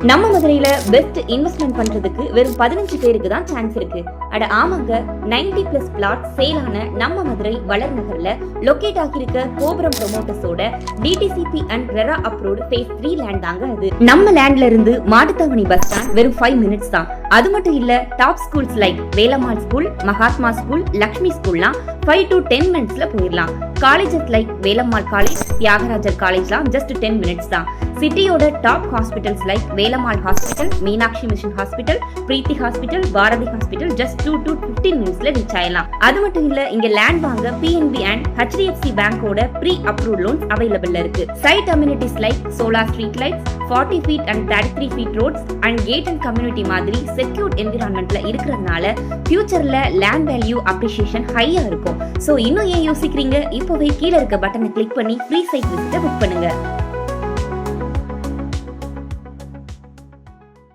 நம்ம மதுரையில best investment பண்றதுக்கு வெறும் 15 பேருக்கு தான் சான்ஸ் இருக்கு. அட ஆமாங்க, 90+ பிளாட் சேலான நம்ம மதுரை வளர் நகர்ல லொகேட் ஆகியிருக்க கோபுரம் ப்ரொமோட்டர்ஸோட DTCP and RERA approved phase 3 land தாங்க அது. நம்ம லேண்ட்ல இருந்து மாட்டுத்தாவணி பஸ் ஸ்டாண்ட் வெறும் 5 மினிட்ஸ் தான். அது மட்டும் இல்ல, top schools like Velammal school, Mahatma school, Lakshmi ஸ்கூல்லாம் 5 to 10 மினிட்ஸ்ல போயிடலாம். Colleges like Velammal college, Thiagarajar காலேஜ்லாம் ஜஸ்ட் 10 மினிட்ஸ் தான். சிட்டியோட top hospitals like Velammal hospital, Meenakshi mission hospital, Preethi hospital, Bharathi hospital just 2 to 15 மினிட்ஸ்ல ரீச் ஆயிடலாம். அது மட்டும் இல்ல, இங்க லேண்ட் வாங்க PNB அண்ட் HDFC பேங்கோட ப்ரீ அப்ரூவ்ட் லோன்ஸ் அவைலபிள் இருக்கு. Site amenities like solar street lights, 40 feet and 33 feet roads and gate and community மாதிரி செக்யூர்ட் என்விரான்மெண்ட்ல இருக்கிறதுனால ஃபியூச்சர்ல லேண்ட் வேல்யூ அப்ரிசியேஷன் ஹையா இருக்கும். சோ இன்னும் ஏன் யோசிக்கிறீங்க? இப்போவே கீழே இருக்க பட்டனை கிளிக் பண்ணி ஃப்ரீ சைட் விசிட்ட புக் பண்ணுங்க.